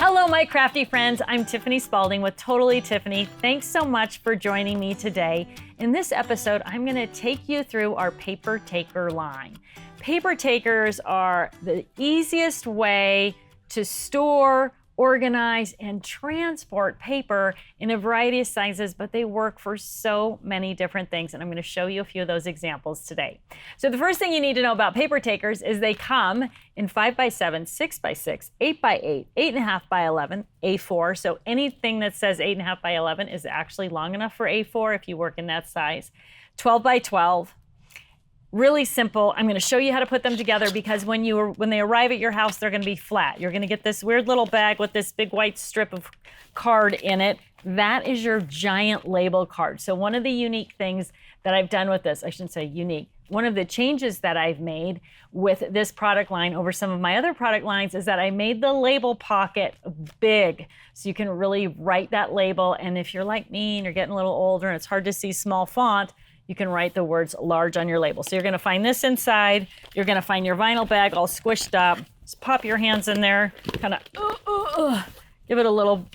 Hello, my crafty friends. I'm Tiffany Spalding with Totally Tiffany. Thanks so much for joining me today. In this episode, I'm going to take you through our paper taker line. Paper takers are the easiest way to store, organize, and transport paper in a variety of sizes, but they work for so many different things, and I'm going to show you a few of those examples today. So the first thing you need to know about paper takers is they come in 5x7, 6x6, 8x8, 8.5x11, A4. So anything that says 8.5x11 is actually long enough for A4 if you work in that size. 12x12. Really simple. I'm going to show you how to put them together because when they arrive at your house, they're going to be flat. You're going to get this weird little bag with this big white strip of card in it. That is your giant label card. So one of the unique things that I've done with this, I shouldn't say unique, one of the changes that I've made with this product line over some of my other product lines is that I made the label pocket big so you can really write that label. And if you're like me and you're getting a little older and it's hard to see small font, you can write the words large on your label. So you're going to find this inside. You're going to find your vinyl bag all squished up. Just pop your hands in there, kind of give it a little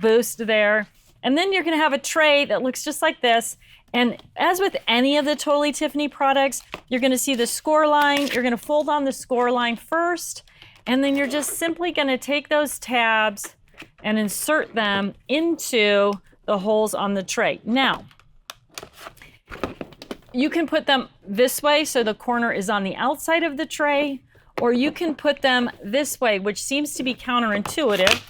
boost there. And then you're going to have a tray that looks just like this. And as with any of the Totally Tiffany products, you're going to see the score line. You're going to fold on the score line first. And then you're just simply going to take those tabs and insert them into the holes on the tray. Now, you can put them this way so the corner is on the outside of the tray, or you can put them this way, which seems to be counterintuitive,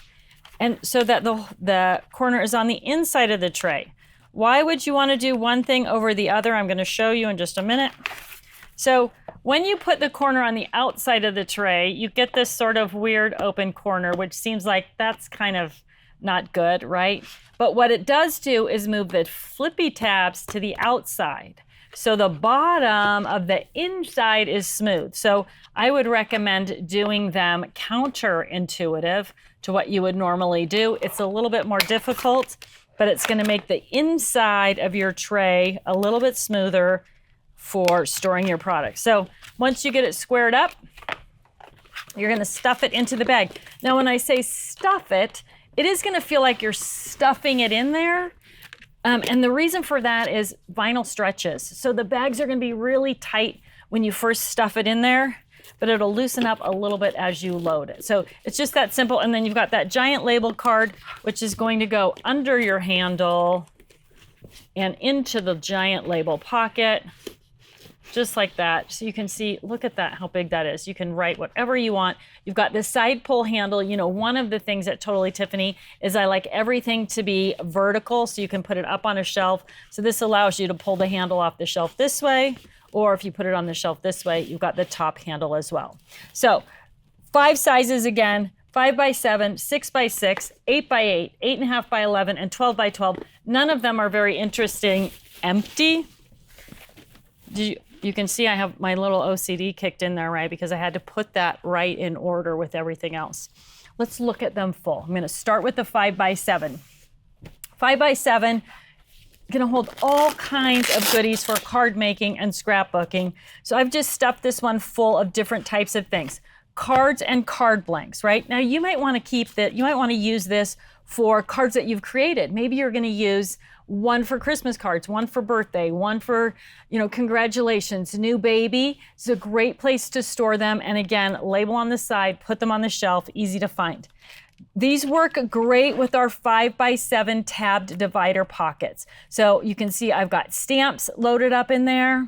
and so that the corner is on the inside of the tray. Why would you want to do one thing over the other? I'm going to show you in just a minute. So when you put the corner on the outside of the tray, you get this sort of weird open corner, which seems like that's kind of not good, right? But what it does do is move the flippy tabs to the outside. So the bottom of the inside is smooth. So I would recommend doing them counterintuitive to what you would normally do. It's a little bit more difficult, but it's going to make the inside of your tray a little bit smoother for storing your product. So once you get it squared up, you're going to stuff it into the bag. Now, when I say stuff it, it is going to feel like you're stuffing it in there. And the reason for that is vinyl stretches. So the bags are going to be really tight when you first stuff it in there, but it'll loosen up a little bit as you load it. So it's just that simple. And then you've got that giant label card, which is going to go under your handle and into the giant label pocket, just like that. So you can see, look at that, how big that is. You can write whatever you want. You've got this side pull handle. You know, one of the things at Totally Tiffany is I like everything to be vertical so you can put it up on a shelf. So this allows you to pull the handle off the shelf this way, or if you put it on the shelf this way, you've got the top handle as well. So 5 sizes again, 5x7, 6x6, 8x8, 8.5x11, and 12x12. None of them are very interesting empty. You can see I have my little OCD kicked in there, right? Because I had to put that right in order with everything else. Let's look at them full. I'm going to start with the 5x7. 5x7, going to hold all kinds of goodies for card making and scrapbooking. So I've just stuffed this one full of different types of things. Cards and card blanks, right? Now you might want to use this for cards that you've created. Maybe you're going to use one for Christmas cards, one for birthday, one for, congratulations, new baby. It's a great place to store them. And again, label on the side, put them on the shelf, easy to find. These work great with our 5x7 tabbed divider pockets. So you can see I've got stamps loaded up in there.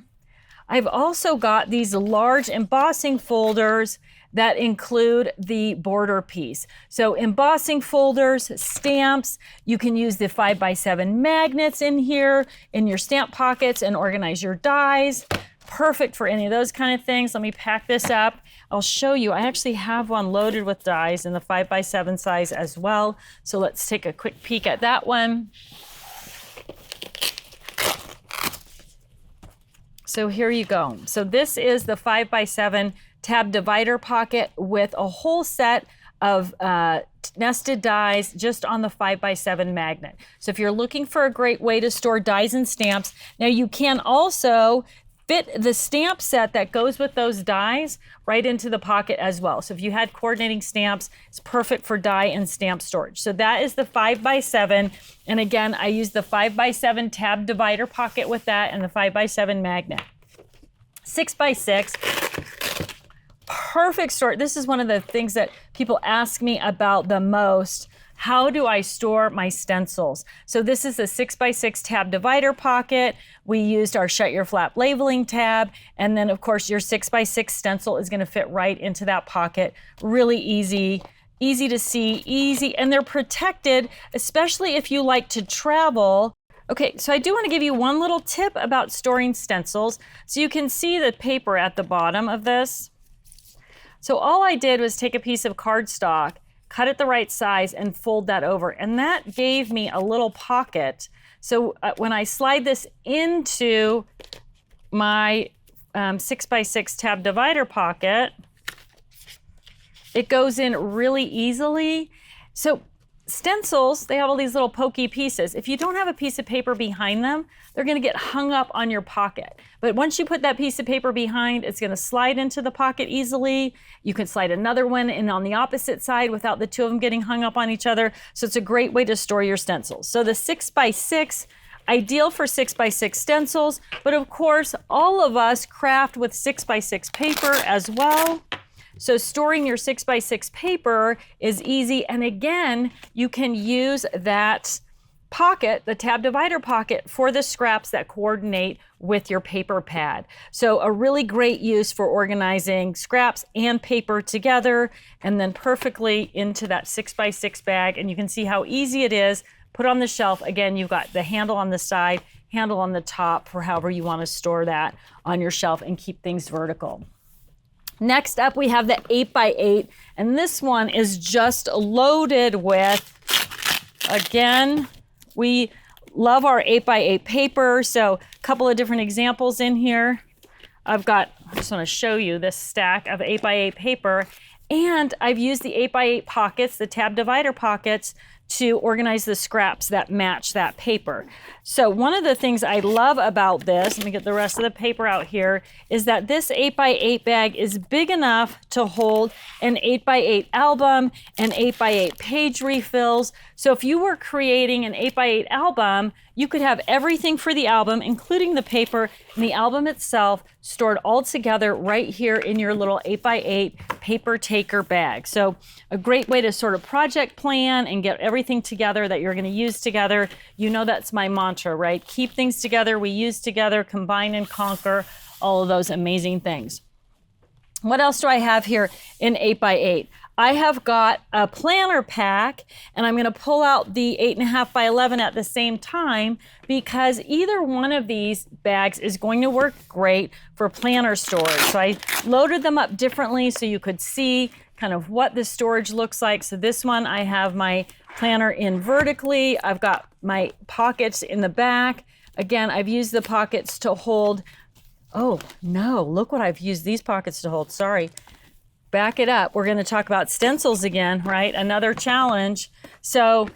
I've also got these large embossing folders that include the border piece. So embossing folders, stamps, you can use the 5x7 magnets in here in your stamp pockets and organize your dies. Perfect for any of those kind of things. Let me pack this up. I'll show you. I actually have one loaded with dies in the 5x7 size as well. So let's take a quick peek at that one. So here you go. So this is the 5x7 tab divider pocket with a whole set of nested dies just on the 5x7 magnet. So if you're looking for a great way to store dies and stamps, now you can also fit the stamp set that goes with those dies right into the pocket as well. So if you had coordinating stamps, it's perfect for die and stamp storage. So that is the 5x7. And again, I use the 5x7 tab divider pocket with that and the 5x7 magnet. 6x6, perfect storage. This is one of the things that people ask me about the most. How do I store my stencils? So this is a 6x6 tab divider pocket. We used our Shut Your Flap labeling tab. And then of course your 6x6 stencil is gonna fit right into that pocket. Really easy to see, easy, and they're protected, especially if you like to travel. Okay, so I do wanna give you one little tip about storing stencils. So you can see the paper at the bottom of this. So all I did was take a piece of cardstock, cut it the right size, and fold that over. And that gave me a little pocket. So when I slide this into my 6x6 tab divider pocket, it goes in really easily. So stencils, they have all these little pokey pieces. If you don't have a piece of paper behind them, they're gonna get hung up on your pocket. But once you put that piece of paper behind, it's gonna slide into the pocket easily. You can slide another one in on the opposite side without the two of them getting hung up on each other. So it's a great way to store your stencils. So the 6x6, ideal for 6x6 stencils, but of course, all of us craft with 6x6 paper as well. So storing your 6x6 paper is easy. And again, you can use that pocket, the tab divider pocket, for the scraps that coordinate with your paper pad. So a really great use for organizing scraps and paper together, and then perfectly into that 6x6 bag. And you can see how easy it is. Put on the shelf. Again, you've got the handle on the side, handle on the top for however you want to store that on your shelf and keep things vertical. Next up, we have the 8x8, and this one is just loaded with, again, we love our 8x8 paper. So a couple of different examples in here. I just want to show you this stack of 8x8 paper, and I've used the 8x8 pockets, the tab divider pockets, to organize the scraps that match that paper. So one of the things I love about this, let me get the rest of the paper out here, is that this 8x8 bag is big enough to hold an 8x8 album and 8x8 page refills. So if you were creating an 8x8 album, you could have everything for the album, including the paper and the album itself, stored all together right here in your little 8x8 paper taker bag. So a great way to sort of project plan and get everything together that you're going to use together. You know that's my mantra, right? Keep things together, we use together, combine and conquer, all of those amazing things. What else do I have here in 8x8? I have got a planner pack, and I'm going to pull out the 8.5x11 at the same time because either one of these bags is going to work great for planner storage. So I loaded them up differently so you could see kind of what the storage looks like. So this one, I have my planner in vertically. I've got my pockets in the back. Again, I've used the pockets to hold, oh no, look what I've used these pockets to hold, sorry. Back it up. We're going to talk about stencils again, right? Another challenge. So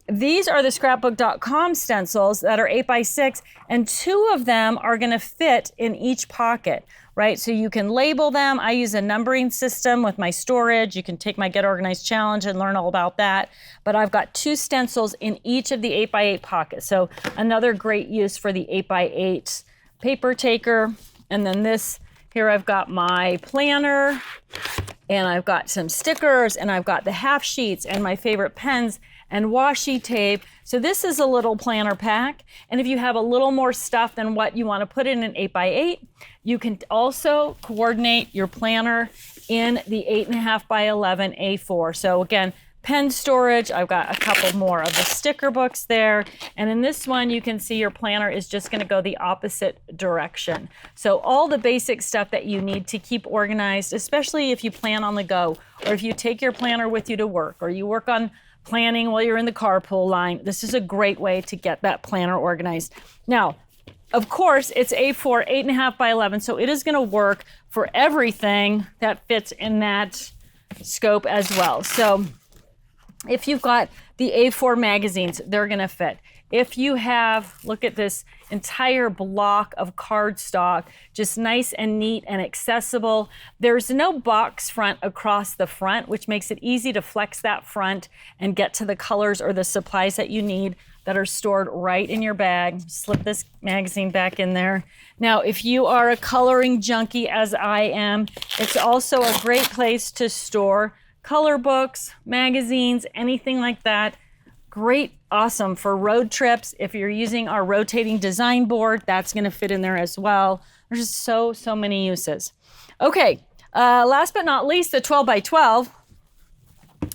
these are the Scrapbook.com stencils that are 8x6, and 2 of them are going to fit in each pocket, right? So you can label them. I use a numbering system with my storage. You can take my Get Organized Challenge and learn all about that. But I've got 2 stencils in each of the 8x8 pockets. So another great use for the 8x8 paper taker. And then this, here I've got my planner, and I've got some stickers, and I've got the half sheets and my favorite pens and washi tape. So this is a little planner pack. And if you have a little more stuff than what you want to put in an 8x8, you can also coordinate your planner in the 8.5x11 A4. So again, pen storage, I've got a couple more of the sticker books there. And in this one, you can see your planner is just going to go the opposite direction. So all the basic stuff that you need to keep organized, especially if you plan on the go, or if you take your planner with you to work, or you work on planning while you're in the carpool line, this is a great way to get that planner organized. Now, of course, it's A4, 8.5x11, so it is going to work for everything that fits in that scope as well. So If you've got the A4 magazines, they're gonna fit. If you have, look at this entire block of cardstock, just nice and neat and accessible. There's no box front across the front, which makes it easy to flex that front and get to the colors or the supplies that you need that are stored right in your bag. Slip this magazine back in there. Now, if you are a coloring junkie as I am, it's also a great place to store color books, magazines, anything like that. Great, awesome for road trips. If you're using our rotating design board, that's gonna fit in there as well. There's just so many uses. Okay, last but not least, the 12 by 12,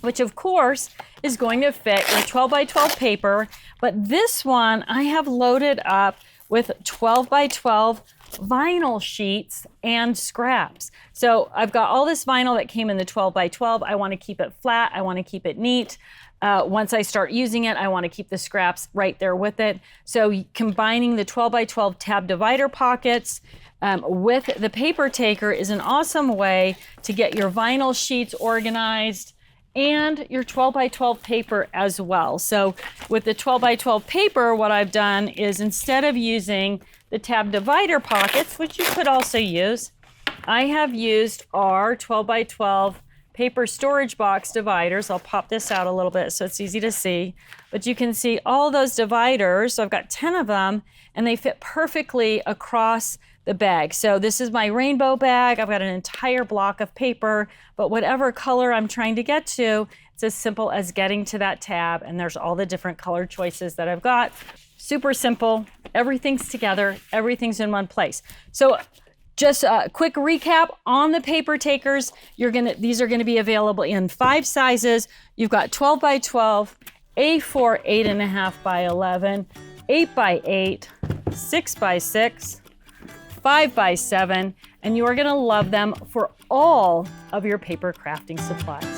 which of course is going to fit your 12 by 12 paper, but this one I have loaded up with 12 by 12 vinyl sheets and scraps. So I've got all this vinyl that came in the 12 by 12. I want to keep it flat. I want to keep it neat. Once I start using it, I want to keep the scraps right there with it. So combining the 12 by 12 tab divider pockets with the paper taker is an awesome way to get your vinyl sheets organized and your 12 by 12 paper as well. So with the 12 by 12 paper, what I've done is instead of using the tab divider pockets, which you could also use, I have used our 12 by 12 paper storage box dividers. I'll pop this out a little bit so it's easy to see, but you can see all those dividers. So I've got 10 of them and they fit perfectly across the bag. So this is my rainbow bag. I've got an entire block of paper, but whatever color I'm trying to get to, it's as simple as getting to that tab, and there's all the different color choices that I've got. Super simple, everything's together, everything's in one place. So just a quick recap on the paper takers. These are gonna be available in 5 sizes. You've got 12 by 12, A4 8.5 by 11, 8 by 8, 6 by 6, 5 by 7, and you are gonna love them for all of your paper crafting supplies.